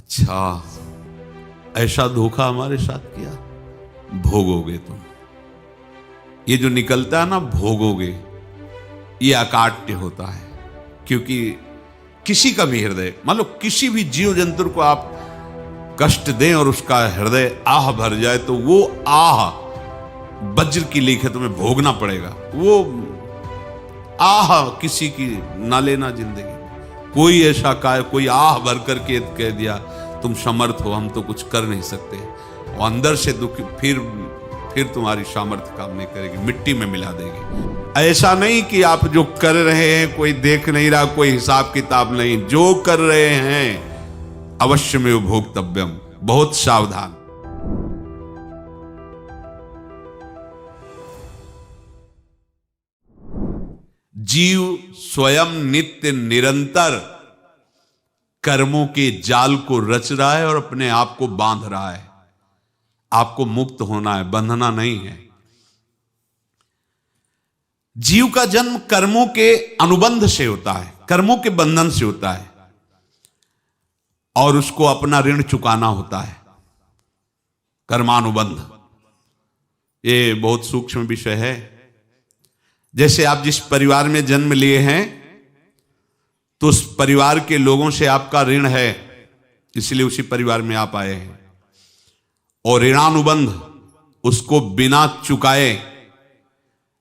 अच्छा, ऐसा धोखा हमारे साथ किया, भोगोगे तुम। ये जो निकलता है ना भोगोगे, ये अकाट्य होता है। क्योंकि किसी का भी हृदय, मान लो किसी भी जीव जंतु को आप कष्ट दें और उसका हृदय आह भर जाए, तो वो आह वज्र की लीक है, तुम्हें भोगना पड़ेगा। वो आह किसी की ना लेना जिंदगी। कोई ऐसा कोई आह भर करके कह दिया तुम समर्थ हो, हम तो कुछ कर नहीं सकते, और अंदर से दुख, फिर तुम्हारी सामर्थ्य काम नहीं करेगी, मिट्टी में मिला देगी। ऐसा नहीं कि आप जो कर रहे हैं कोई देख नहीं रहा, कोई हिसाब किताब नहीं, जो कर रहे हैं अवश्य में भोक्तव्यम, बहुत सावधान। जीव स्वयं नित्य निरंतर कर्मों के जाल को रच रहा है और अपने आप को बांध रहा है। आपको मुक्त होना है, बंधना नहीं है। जीव का जन्म कर्मों के अनुबंध से होता है, कर्मों के बंधन से होता है, और उसको अपना ऋण चुकाना होता है। कर्मानुबंध ये बहुत सूक्ष्म विषय है। जैसे आप जिस परिवार में जन्म लिए हैं, तो उस परिवार के लोगों से आपका ऋण है, इसलिए उसी परिवार में आप आए हैं। और ऋणानुबंध, उसको बिना चुकाए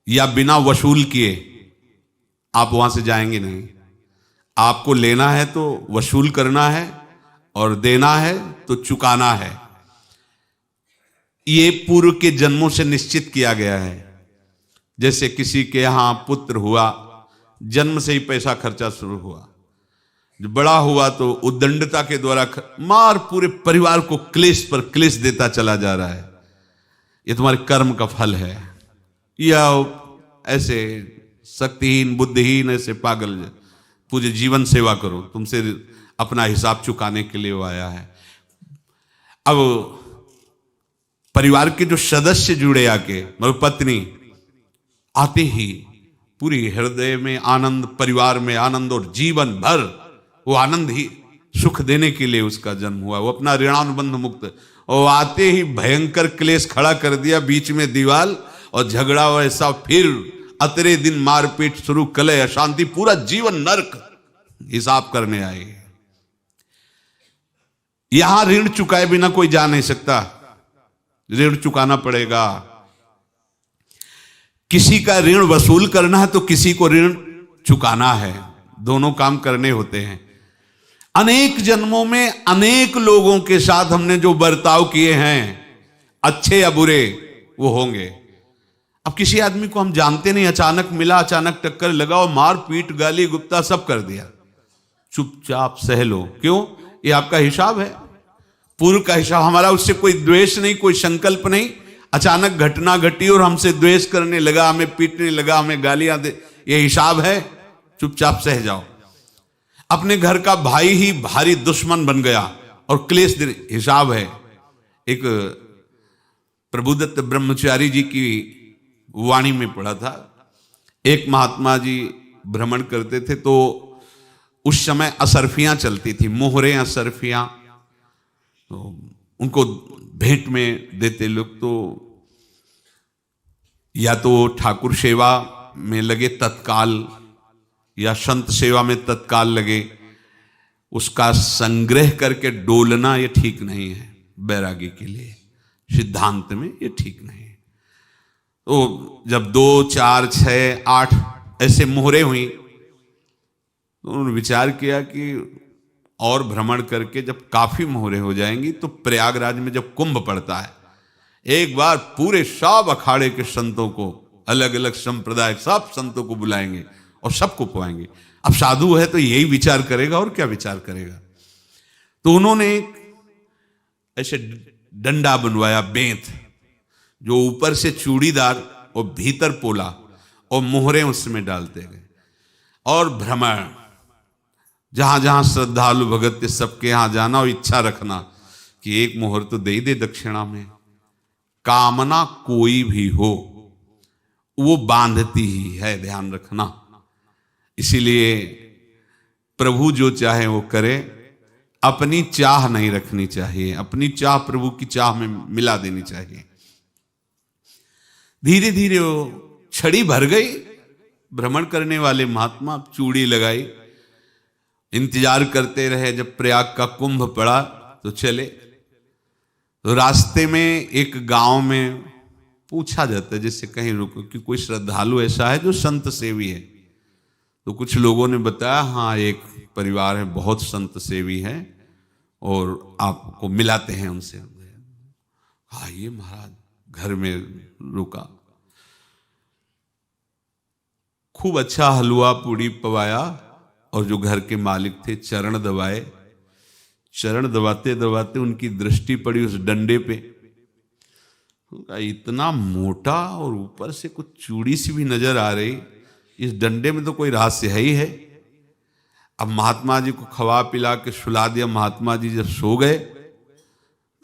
या बिना वसूल किए आप वहां से जाएंगे नहीं। आपको लेना है तो वसूल करना है, और देना है तो चुकाना है। ये पूर्व के जन्मों से निश्चित किया गया है। जैसे किसी के यहां पुत्र हुआ, जन्म से ही पैसा खर्चा शुरू हुआ, जो बड़ा हुआ तो उद्दंडता के द्वारा मार पूरे परिवार को क्लेश पर क्लेश देता चला जा रहा है। ये तुम्हारे कर्म का फल है। या ऐसे शक्तिहीन बुद्धिहीन ऐसे पागल पूरे जीवन सेवा करो, तुमसे अपना हिसाब चुकाने के लिए वो आया है। अब परिवार के जो सदस्य जुड़े आके, मतलब पत्नी आते ही पूरी हृदय में आनंद, परिवार में आनंद, और जीवन भर वो आनंद ही सुख देने के लिए उसका जन्म हुआ। वो अपना ऋणानुबंध मुक्त, और आते ही भयंकर क्लेश खड़ा कर दिया, बीच में दीवाल और झगड़ा वैसा, फिर अतरे दिन मारपीट शुरू, कलह अशांति, पूरा जीवन नरक हिसाब करने आए। यहां ऋण चुकाए बिना कोई जा नहीं सकता, ऋण चुकाना पड़ेगा। किसी का ऋण वसूल करना है तो किसी को ऋण चुकाना है, दोनों काम करने होते हैं। अनेक जन्मों में अनेक लोगों के साथ हमने जो बर्ताव किए हैं, अच्छे या बुरे, वो होंगे। अब किसी आदमी को हम जानते नहीं, अचानक मिला, अचानक टक्कर लगा और मार पीट गाली गुप्ता सब कर दिया, चुपचाप सह लो। क्यों? ये आपका हिसाब है, पूर्व का हिसाब। हमारा उससे कोई द्वेष नहीं, कोई संकल्प नहीं। अचानक घटना घटी और हमसे द्वेष करने लगा, हमें पीटने लगा, हमें गालियां दे, ये हिसाब है, चुपचाप सह जाओ। अपने घर का भाई ही भारी दुश्मन बन गया और क्लेश, हिसाब है। एक प्रभुदत्त ब्रह्मचारी जी की वाणी में पढ़ा था, एक महात्मा जी भ्रमण करते थे, तो उस समय असरफियां चलती थी, मोहरे असरफियां, तो उनको भेंट में देते लोग। तो या तो ठाकुर सेवा में लगे तत्काल, या संत सेवा में तत्काल लगे, उसका संग्रह करके डोलना ये ठीक नहीं है बैरागी के लिए, सिद्धांत में ये ठीक नहीं है। तो जब 2, 4, 6, 8 ऐसे मोहरे हुई, तो उन्होंने विचार किया कि और भ्रमण करके जब काफी मोहरे हो जाएंगी तो प्रयागराज में जब कुंभ पड़ता है, एक बार पूरे सब अखाड़े के संतों को, अलग अलग संप्रदाय सब संतों को बुलाएंगे और सबको पुआएंगे। अब साधु है तो यही विचार करेगा, और क्या विचार करेगा। तो उन्होंने ऐसे डंडा बनवाया, बेंत, जो ऊपर से चूड़ीदार और भीतर पोला, और मोहरे उसमें डालते गए। और भ्रमण, जहां जहां श्रद्धालु भगत थे सबके यहां जाना, और इच्छा रखना कि एक मोहर तो दे ही दे दक्षिणा में। कामना कोई भी हो वो बांधती ही है, ध्यान रखना। इसीलिए प्रभु जो चाहे वो करे, अपनी चाह नहीं रखनी चाहिए, अपनी चाह प्रभु की चाह में मिला देनी चाहिए। धीरे धीरे वो छड़ी भर गई। भ्रमण करने वाले महात्मा चूड़ी लगाई, इंतजार करते रहे। जब प्रयाग का कुंभ पड़ा तो चले। तो रास्ते में एक गांव में पूछा जाता है, जैसे कहीं रुको कि कोई श्रद्धालु ऐसा है जो संत सेवी है। तो कुछ लोगों ने बताया, हाँ एक परिवार है बहुत संत सेवी है और आपको मिलाते हैं उनसे। आइए महाराज, घर में रुका। खूब अच्छा हलवा पूड़ी पवाया और जो घर के मालिक थे चरण दबाए। चरण दबाते दबाते उनकी दृष्टि पड़ी उस डंडे पे। इतना मोटा और ऊपर से कुछ चूड़ी सी भी नजर आ रही, इस डंडे में तो कोई रहस्य है ही है। अब महात्मा जी को खवा पिला के सुला दिया। महात्मा जी जब सो गए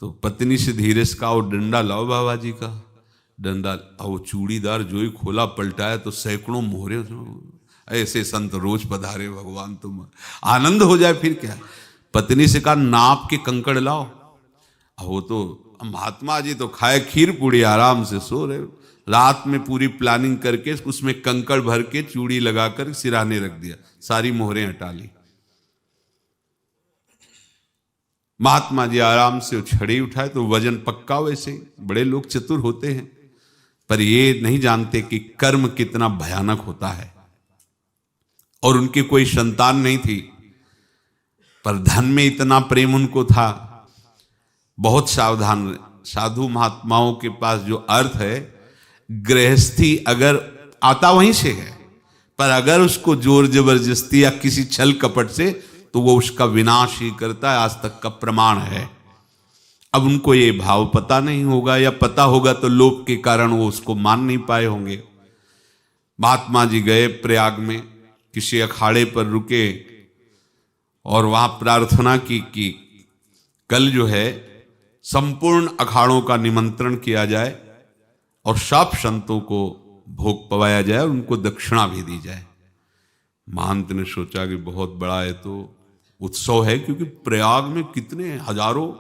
तो पत्नी से धीरे से कहा, वो डंडा लाओ बाबा जी का। डंडा, वो चूड़ीदार जो ही खोला पलटाया तो सैकड़ों मोहरे। ऐसे संत रोज पधारे भगवान, तुम आनंद हो जाए फिर क्या। पत्नी से कहा, नाप के कंकड़ लाओ। वो तो महात्मा जी तो खाए खीर पूड़ी, आराम से सो रहे। रात में पूरी प्लानिंग करके उसमें कंकड़ भर के चूड़ी लगाकर सिराने रख दिया, सारी मोहरें हटा ली। महात्मा जी आराम से छड़ी उठाए तो वजन पक्का। वैसे बड़े लोग चतुर होते हैं, पर ये नहीं जानते कि कर्म कितना भयानक होता है। और उनकी कोई संतान नहीं थी, पर धन में इतना प्रेम उनको था। बहुत सावधान। साधु महात्माओं के पास जो अर्थ है, गृहस्थी अगर आता वहीं से है, पर अगर उसको जोर जबरदस्ती या किसी छल कपट से, तो वो उसका विनाश ही करता है। आज तक का प्रमाण है। अब उनको ये भाव पता नहीं होगा, या पता होगा तो लोभ के कारण वो उसको मान नहीं पाए होंगे। महात्मा जी गए प्रयाग में, किसी अखाड़े पर रुके और वहां प्रार्थना की कि कल जो है संपूर्ण अखाड़ों का निमंत्रण किया जाए और सब संतों को भोग पवाया जाए और उनको दक्षिणा भी दी जाए। महंत ने सोचा कि बहुत बड़ा है तो उत्सव है, क्योंकि प्रयाग में कितने हजारों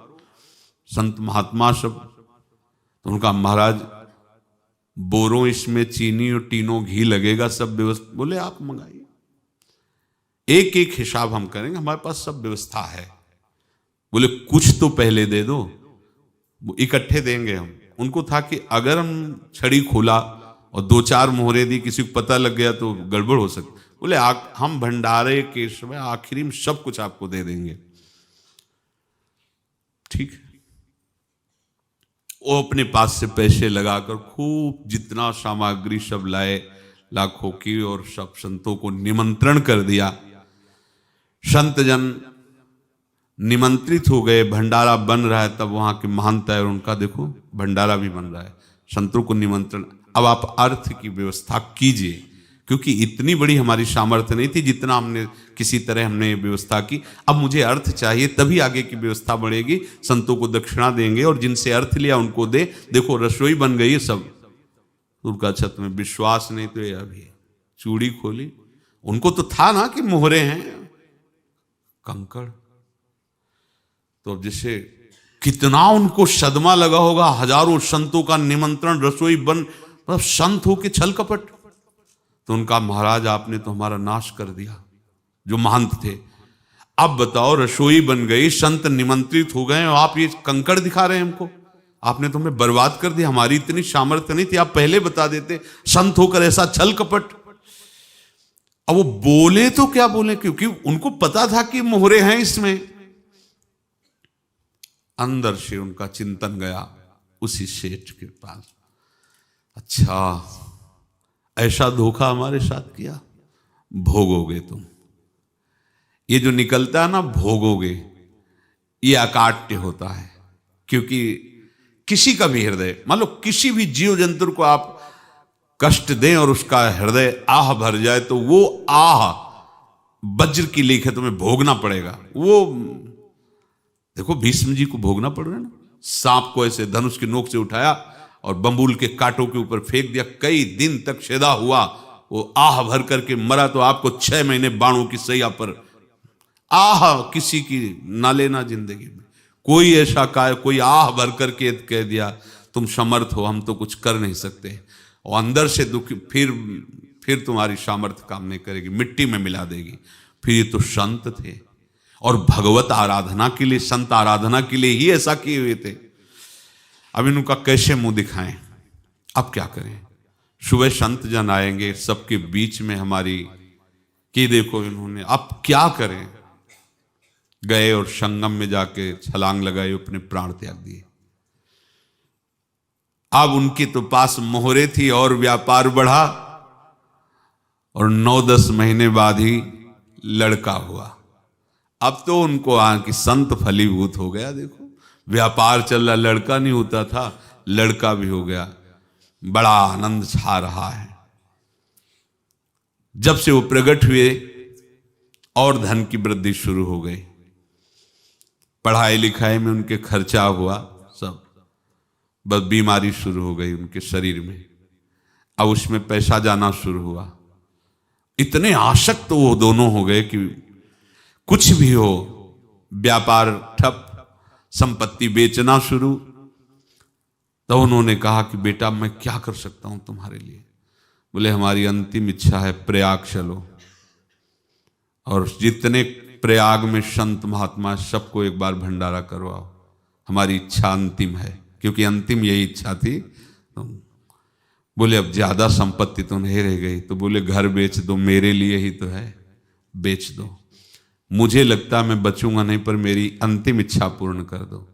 संत महात्मा सब। तो उनका महाराज बोरों इसमें चीनी और टीनों घी लगेगा, सब व्यवस्था। बोले आप मंगाइए, एक एक हिसाब हम करेंगे, हमारे पास सब व्यवस्था है। बोले कुछ तो पहले दे दो, वो इकट्ठे देंगे हम। उनको था कि अगर हम छड़ी खोला और दो चार मोहरे दी, किसी को पता लग गया तो गड़बड़ हो सकती। बोले हम भंडारे के समय आखिरी में सब कुछ आपको दे देंगे। ठीक है। वो अपने पास से पैसे लगाकर खूब जितना सामग्री सब लाए, लाखों की, और सब संतों को निमंत्रण कर दिया। संत जन निमंत्रित हो गए, भंडारा बन रहा है। तब वहां के महंत है और उनका देखो भंडारा भी बन रहा है, संतों को निमंत्रण। अब आप अर्थ की व्यवस्था कीजिए, क्योंकि इतनी बड़ी हमारी सामर्थ्य नहीं थी जितना हमने किसी तरह हमने व्यवस्था की। अब मुझे अर्थ चाहिए, तभी आगे की व्यवस्था बढ़ेगी। संतों को दक्षिणा देंगे और जिनसे अर्थ लिया उनको दे। देखो रसोई बन गई है सब। उनका छत में विश्वास नहीं तो ये अभी चूड़ी खोली। उनको तो था ना कि मोहरे हैं, कंकड़। तो जैसे कितना उनको सदमा लगा होगा। हजारों संतों का निमंत्रण, रसोई बन, मतलब संत हो के छल कपट। तो उनका महाराज आपने तो हमारा नाश कर दिया, जो महंत थे। अब बताओ रसोई बन गई, संत निमंत्रित हो गए और आप ये कंकड़ दिखा रहे हैं हमको। आपने तो हमें बर्बाद कर दिया, हमारी इतनी सामर्थ्य नहीं थी, आप पहले बता देते। संत होकर ऐसा छल कपट। अब वो बोले तो क्या बोले, क्योंकि उनको पता था कि मोहरे हैं इसमें। अंदर से उनका चिंतन गया उसी सेठ के पास, अच्छा ऐसा धोखा हमारे साथ किया, भोगोगे तुम। ये जो निकलता है ना भोगोगे, ये अकाट्य होता है। क्योंकि किसी का भी हृदय, मान लो किसी भी जीव जंतु को आप कष्ट दें और उसका हृदय आह भर जाए, तो वो आह वज्र की लेख है, तुम्हें भोगना पड़ेगा। वो देखो भीष्म जी को भोगना पड़ रहा है ना। सांप को ऐसे धनुष की नोक से उठाया और बंबूल के कांटों के ऊपर फेंक दिया, कई दिन तक शेदा हुआ, वो आह भर करके मरा। तो आपको 6 महीने बाणों की सैया पर आह किसी की ना लेना जिंदगी में। कोई ऐसा कोई आह भर करके कह दिया तुम समर्थ हो, हम तो कुछ कर नहीं सकते, और अंदर से दुखी, फिर तुम्हारी सामर्थ्य काम नहीं करेगी, मिट्टी में मिला देगी। फिर ये तो संत थे और भगवत आराधना के लिए, संत आराधना के लिए ही ऐसा किए हुए थे। अब इनका कैसे मुंह दिखाएं, अब क्या करें। सुबह संत जन आएंगे, सबके बीच में हमारी कि देखो इन्होंने, अब क्या करें। गए और संगम में जाके छलांग लगाई, अपने प्राण त्याग दिए। अब उनके तो पास मोहरे थी और व्यापार बढ़ा, और 9-10 महीने बाद ही लड़का हुआ। अब तो उनको कि संत फलीभूत हो गया। देखो व्यापार चल रहा, लड़का नहीं होता था, लड़का भी हो गया, बड़ा आनंद छा रहा है। जब से वो प्रकट हुए और धन की वृद्धि शुरू हो गई, पढ़ाई लिखाई में उनके खर्चा हुआ सब, बस बीमारी शुरू हो गई उनके शरीर में। अब उसमें पैसा जाना शुरू हुआ। इतने आसक्त तो वो दोनों हो गए कि कुछ भी हो, व्यापार ठप, संपत्ति बेचना शुरू। तो उन्होंने कहा कि बेटा मैं क्या कर सकता हूं तुम्हारे लिए। बोले हमारी अंतिम इच्छा है प्रयाग चलो, और जितने प्रयाग में संत महात्मा सबको एक बार भंडारा करवाओ, हमारी इच्छा अंतिम है, क्योंकि अंतिम यही इच्छा थी। बोले अब ज्यादा संपत्ति तो नहीं रह गई, तो बोले घर बेच दो, मेरे लिए ही तो है, बेच दो। मुझे लगता मैं बचूंगा नहीं, पर मेरी अंतिम इच्छा पूर्ण कर दो।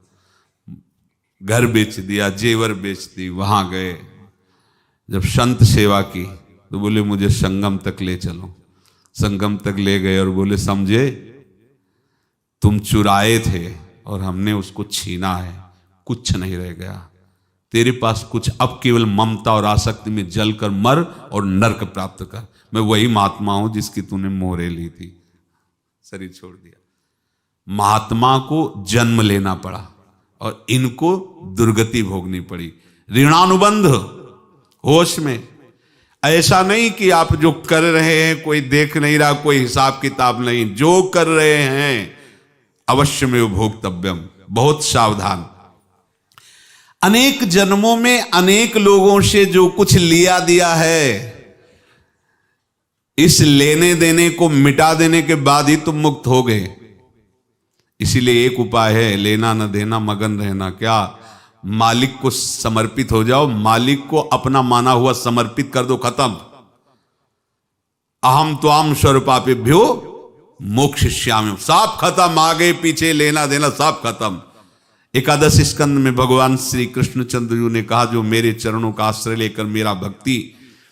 घर बेच दिया, जेवर बेच दी। वहां गए, जब संत सेवा की तो बोले मुझे संगम तक ले चलो। संगम तक ले गए और बोले समझे तुम चुराए थे और हमने उसको छीना है, कुछ नहीं रह गया तेरे पास कुछ, अब केवल ममता और आसक्ति में जल कर मर और नरक प्राप्त कर। मैं वही महात्मा हूं जिसकी तूने मोहरे ली थी, शरीर छोड़ दिया। महात्मा को जन्म लेना पड़ा और इनको दुर्गति भोगनी पड़ी। ऋणानुबंध होश में, ऐसा नहीं कि आप जो कर रहे हैं कोई देख नहीं रहा, कोई हिसाब किताब नहीं, जो कर रहे हैं अवश्य में भोक्तव्यम, बहुत सावधान। अनेक जन्मों में अनेक लोगों से जो कुछ लिया दिया है, इस लेने देने को मिटा देने के बाद ही तुम मुक्त हो गए। इसीलिए एक उपाय है, लेना न देना मगन रहना। क्या? मालिक को समर्पित हो जाओ, मालिक को अपना माना हुआ समर्पित कर दो, खत्म। अहम त्वाम स्वरूपापेभ्यो मोक्षयिष्यामि, सब खत्म, आगे पीछे लेना देना सब खत्म। एकादश स्कंद में भगवान श्री कृष्णचंद्र जी ने कहा जो मेरे चरणों का आश्रय लेकर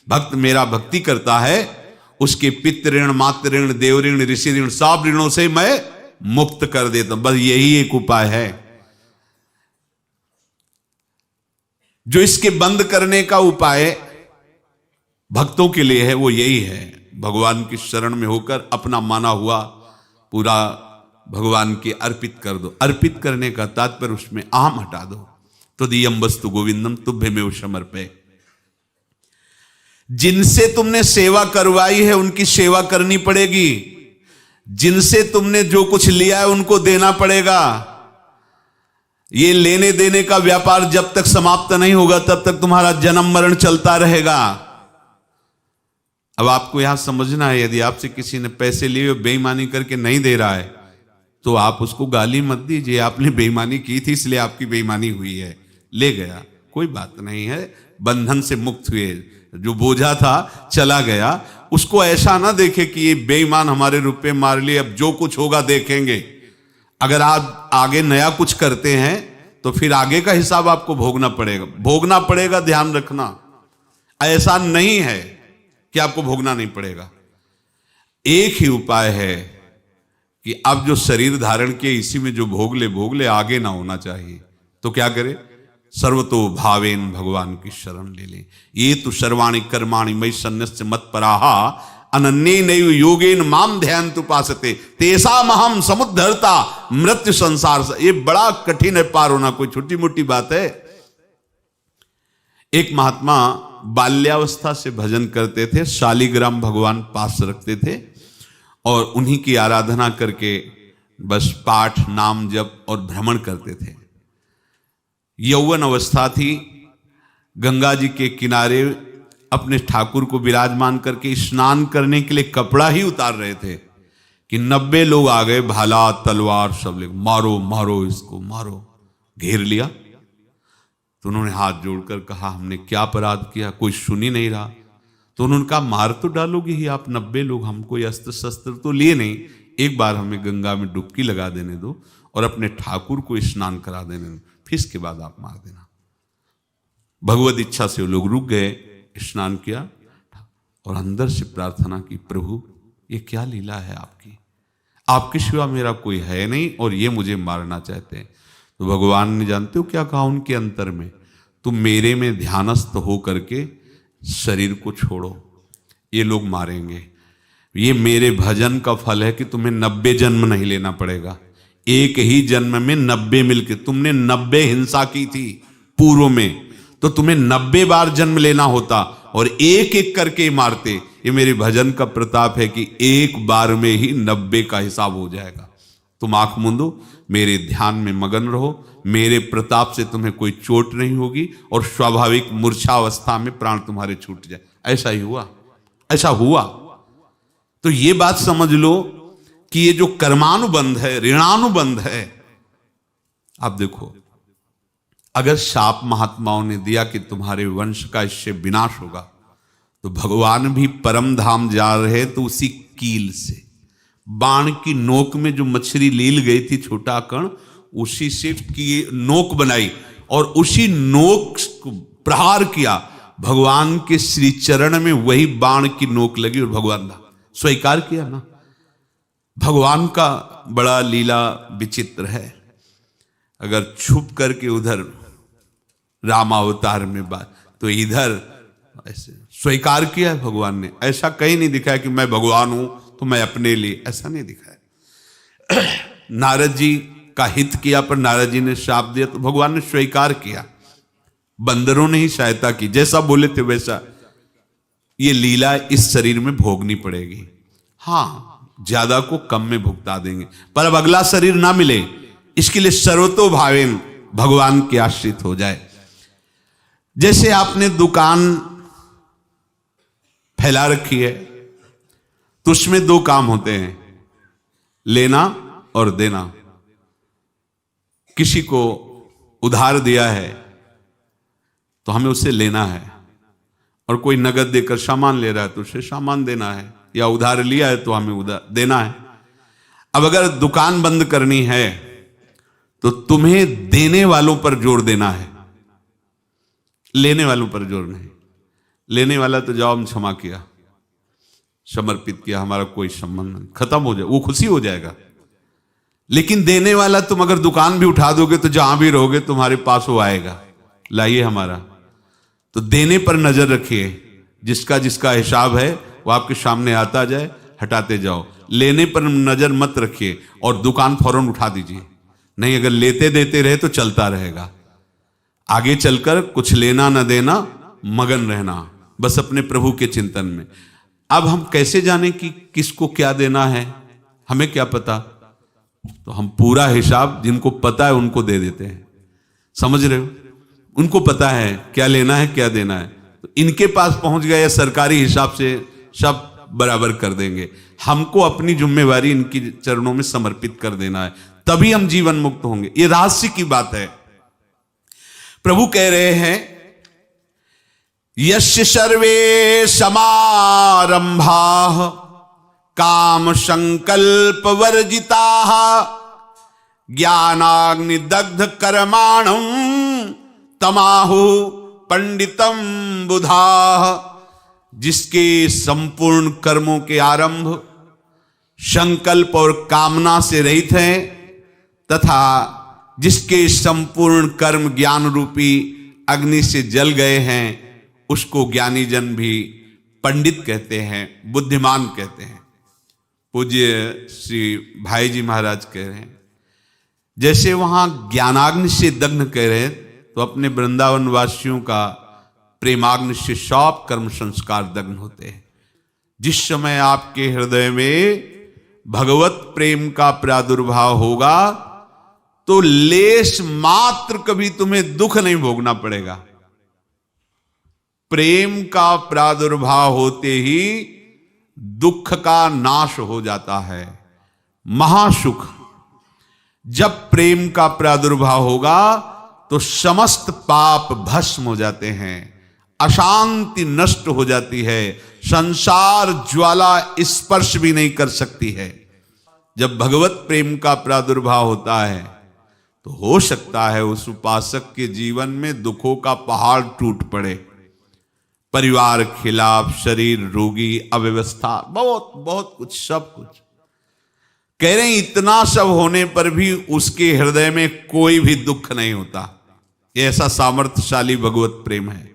भक्त मेरा भक्ति करता है, उसके पितृ ऋण, मातृ ऋण, देव ऋण, ऋषि ऋण, सब ऋणों से मैं मुक्त कर देता हूं। बस यही एक उपाय है जो इसके बंद करने का उपाय भक्तों के लिए है, वो यही है, भगवान की शरण में होकर अपना माना हुआ पूरा भगवान के अर्पित कर दो। अर्पित करने का तात्पर्य उसमें अहम हटा दो। तो दियम वस्तु गोविंदम तुभ्यमेव समर्पये। जिनसे तुमने सेवा करवाई है उनकी सेवा करनी पड़ेगी, जिनसे तुमने जो कुछ लिया है उनको देना पड़ेगा। ये लेने देने का व्यापार जब तक समाप्त नहीं होगा तब तक तुम्हारा जन्म मरण चलता रहेगा। अब आपको यहां समझना है, यदि आपसे किसी ने पैसे लिए बेईमानी करके नहीं दे रहा है तो आप उसको गाली मत दीजिए, आपने बेईमानी की थी इसलिए आपकी बेईमानी हुई है, ले गया, कोई बात नहीं है, बंधन से मुक्त हुए, जो बोझा था चला गया। उसको ऐसा ना देखे कि ये बेईमान हमारे रुपए मार लिए, अब जो कुछ होगा देखेंगे। अगर आप आगे नया कुछ करते हैं तो फिर आगे का हिसाब आपको भोगना पड़ेगा, ध्यान रखना। ऐसा नहीं है कि आपको भोगना नहीं पड़ेगा। एक ही उपाय है कि अब जो शरीर धारण किए इसी में जो भोग ले, आगे ना होना चाहिए। तो क्या करे? सर्वतो भावेन भगवान की शरण ले ले। ये तो सर्वाणि कर्माणि मयि सन्न्यस्य मत्पराहा अनन्येनैव योगेन माम ध्यायन्तु उपासते तेषाम् अहं समुद्धर्ता मृत्यु संसार से। ये बड़ा कठिन है पार होना, कोई छोटी मोटी बात है। एक महात्मा बाल्यावस्था से भजन करते थे, शालिग्राम भगवान पास रखते थे और उन्हीं की आराधना करके बस पाठ नाम जप और भ्रमण करते थे। यौवन अवस्था थी, गंगा जी के किनारे अपने ठाकुर को विराजमान करके स्नान करने के लिए कपड़ा ही उतार रहे थे कि 90 लोग आ गए, भाला तलवार सब ले, मारो मारो इसको मारो, घेर लिया। तो उन्होंने हाथ जोड़कर कहा हमने क्या अपराध किया, कोई सुन ही नहीं रहा। तो उन्होंने कहा मार तो डालोगे ही आप 90 लोग, हम कोई अस्त्र शस्त्र तो लिए नहीं, एक बार हमें गंगा में डुबकी लगा देने दो और अपने ठाकुर को स्नान करा देने दो, फिर इसके बाद आप मार देना। भगवत इच्छा से वो लोग रुक गए, स्नान किया और अंदर से प्रार्थना की, प्रभु ये क्या लीला है आपकी, आपके सिवा मेरा कोई है नहीं और ये मुझे मारना चाहते हैं। तो भगवान ने जानते हो क्या कहा उनके अंतर में, तुम मेरे में ध्यानस्थ हो करके शरीर को छोड़ो, ये लोग मारेंगे, ये मेरे भजन का फल है कि तुम्हें 90 जन्म नहीं लेना पड़ेगा, एक ही जन्म में 90 मिलके, तुमने 90 हिंसा की थी पूर्व में, तो तुम्हें 90 बार जन्म लेना होता और एक एक करके मारते। ये मेरे भजन का प्रताप है कि एक बार में ही 90 का हिसाब हो जाएगा। तुम आंख मूंदो, मेरे ध्यान में मगन रहो, मेरे प्रताप से तुम्हें कोई चोट नहीं होगी और स्वाभाविक मूर्छा अवस्था में प्राण तुम्हारे छूट जाए। ऐसा ही हुआ, ऐसा हुआ। तो ये बात समझ लो कि ये जो कर्मानुबंध है, ऋणानुबंध है। आप देखो, अगर शाप महात्माओं ने दिया कि तुम्हारे वंश का इससे विनाश होगा, तो भगवान भी परम धाम जा रहे तो उसी कील से, बाण की नोक में जो मछली लील गई थी छोटा कण, उसी से की नोक बनाई और उसी नोक को प्रहार किया, भगवान के श्री चरण में वही बाण की नोक लगी और भगवान ने स्वीकार किया ना। भगवान का बड़ा लीला विचित्र है। अगर छुप करके उधर रामावतार में बात, तो इधर ऐसे स्वीकार किया है भगवान ने। ऐसा कहीं नहीं दिखाया कि मैं भगवान हूं तो मैं अपने लिए, ऐसा नहीं दिखाया। नारद जी का हित किया पर नारद जी ने श्राप दिया तो भगवान ने स्वीकार किया। बंदरों ने ही सहायता की, जैसा बोले थे वैसा। ये लीला इस शरीर में भोगनी पड़ेगी। हाँ, ज्यादा को कम में भुगता देंगे, पर अब अगला शरीर ना मिले इसके लिए सर्वतो भावेन भगवान के आश्रित हो जाए। जैसे आपने दुकान फैला रखी है तो उसमें दो काम होते हैं, लेना और देना। किसी को उधार दिया है तो हमें उसे लेना है, और कोई नगद देकर सामान ले रहा है तो उसे सामान देना है, या उधार लिया है तो हमें उधार देना है। अब अगर दुकान बंद करनी है तो तुम्हें देने वालों पर जोर देना है, लेने वालों पर जोर नहीं। लेने वाला तो जाओ हम क्षमा किया, समर्पित किया, हमारा कोई संबंध नहीं, खत्म हो जाए, वो खुशी हो जाएगा। लेकिन देने वाला तुम अगर दुकान भी उठा दोगे तो जहां भी रहोगे तुम्हारे पास वो आएगा, लाइए हमारा। तो देने पर नजर रखिए, जिसका जिसका हिसाब है वो आपके सामने आता जाए, हटाते जाओ। लेने पर नजर मत रखिए और दुकान फौरन उठा दीजिए, नहीं अगर लेते देते रहे तो चलता रहेगा। आगे चलकर कुछ लेना न देना, मगन रहना बस अपने प्रभु के चिंतन में। अब हम कैसे जाने कि किसको क्या देना है, हमें क्या पता? तो हम पूरा हिसाब जिनको पता है उनको दे देते हैं, समझ रहे हो? उनको पता है क्या लेना है क्या देना है, तो इनके पास पहुंच गए, सरकारी हिसाब से सब बराबर कर देंगे। हमको अपनी जिम्मेवारी इनकी चरणों में समर्पित कर देना है, तभी हम जीवन मुक्त होंगे। ये रहस्य की बात है। प्रभु कह रहे हैं, यस्य सर्वे समारंभाः काम संकल्प वर्जिताः ज्ञानाग्नि दग्ध कर्माणं तमाहु पंडितम बुधाः। जिसके संपूर्ण कर्मों के आरंभ संकल्प और कामना से रहित हैं, तथा जिसके संपूर्ण कर्म ज्ञान रूपी अग्नि से जल गए हैं, उसको ज्ञानी जन भी पंडित कहते हैं, बुद्धिमान कहते हैं। पूज्य श्री भाई जी महाराज कह रहे हैं, जैसे वहां ज्ञानाग्नि से दग्न कह रहे हैं, तो अपने वृंदावन वासियों का प्रेमाग्नि से सब कर्म संस्कार दग्न होते हैं। जिस समय आपके हृदय में भगवत प्रेम का प्रादुर्भाव होगा तो लेश मात्र कभी तुम्हें दुख नहीं भोगना पड़ेगा। प्रेम का प्रादुर्भाव होते ही दुख का नाश हो जाता है, महासुख। जब प्रेम का प्रादुर्भाव होगा तो समस्त पाप भस्म हो जाते हैं, अशांति नष्ट हो जाती है, संसार ज्वाला स्पर्श भी नहीं कर सकती है। जब भगवत प्रेम का प्रादुर्भाव होता है तो हो सकता है उस उपासक के जीवन में दुखों का पहाड़ टूट पड़े, परिवार खिलाफ, शरीर रोगी, अव्यवस्था, बहुत बहुत कुछ, सब कुछ। कह रहे हैं इतना सब होने पर भी उसके हृदय में कोई भी दुख नहीं होता। ये ऐसा सामर्थ्यशाली भगवत प्रेम है।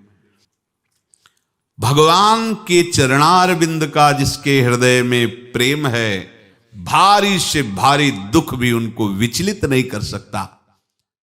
भगवान के चरणारविंद का जिसके हृदय में प्रेम है, भारी से भारी दुख भी उनको विचलित नहीं कर सकता।